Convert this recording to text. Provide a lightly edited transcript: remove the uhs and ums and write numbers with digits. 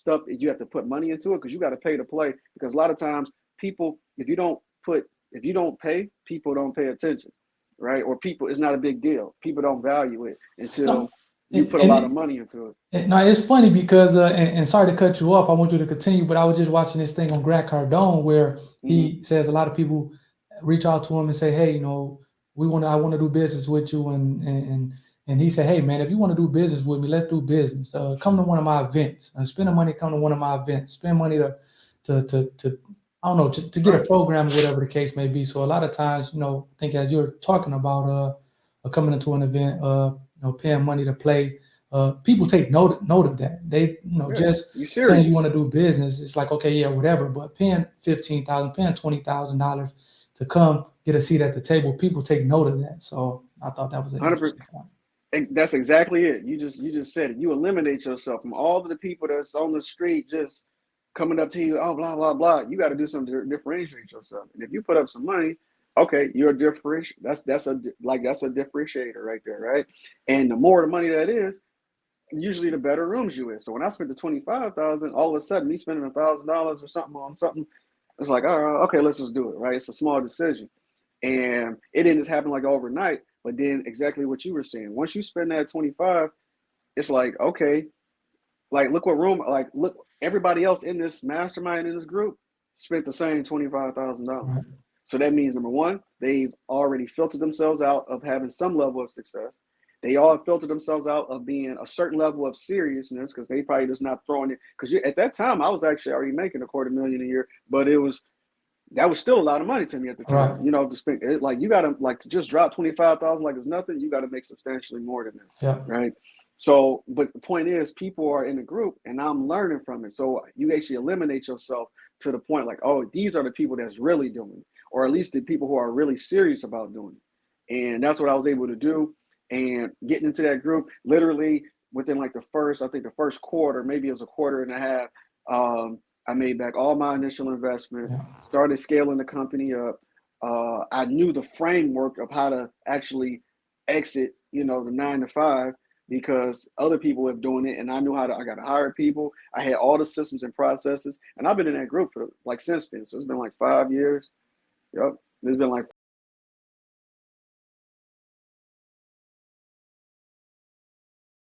stuff you have to put money into it because you got to pay to play. Because a lot of times people, if you don't pay, people don't pay attention, right? Or people, it's not a big deal. People don't value it until No, you put a lot of money into it. no, it's funny because, and sorry to cut you off. I want you to continue, but I was just watching this thing on Grant Cardone where Mm-hmm. he says a lot of people reach out to him and say, "Hey, I want to do business with you," and he said, "Hey, man, if you want to do business with me, let's do business. Come to one of my events. Spend the money, come to one of my events. Spend money to I don't know, to get a Right. program, whatever the case may be." So a lot of times, I think as you're talking about coming into an event, paying money to play, people take note of that. They, Yeah. just You saying you want serious. to do business, it's like, okay, yeah, whatever. But paying 15,000, paying $20,000 to come get a seat at the table, people take note of that. So I thought that was an 100%. interesting point. That's exactly it. You just said it. You eliminate yourself from all of the people that's on the street just coming up to you, oh blah blah blah. You got to do something to differentiate yourself. And if you put up some money, okay, you're a differentiator. That's a differentiator right there, right? And the more the money that is, usually the better rooms you in. So when I spent the 25,000, all of a sudden me spending $1,000 or something on something, it's like, all right, okay, let's just do it, right? It's a small decision. And it didn't just happen like overnight, but then exactly what you were saying. Once you spend that 25, it's like, okay, like look, everybody else in this mastermind in this group spent the same $25,000. Right. So that means number one, they've already filtered themselves out of having some level of success. They all filtered themselves out of being a certain level of seriousness because they probably just not throwing it. Because at that time, I was actually already making $250,000 a year, but that was still a lot of money to me at the Right. time. To spend it, like you gotta like to just drop 25,000 like it's nothing. You got to make substantially more than that, Yeah. right? So, but the point is, people are in the group, and I'm learning from it. So you actually eliminate yourself to the point like, oh, these are the people that's really doing it, or at least the people who are really serious about doing it. And that's what I was able to do. And getting into that group, literally within like I think the first quarter, maybe it was a quarter and a half. I made back all my initial investment, Yeah. started scaling the company up. I knew the framework of how to actually exit, the 9 to 5 because other people were doing it, and I knew I got to hire people. I had all the systems and processes, and I've been in that group for like since then. So it's been like 5 years. Yep, it's been like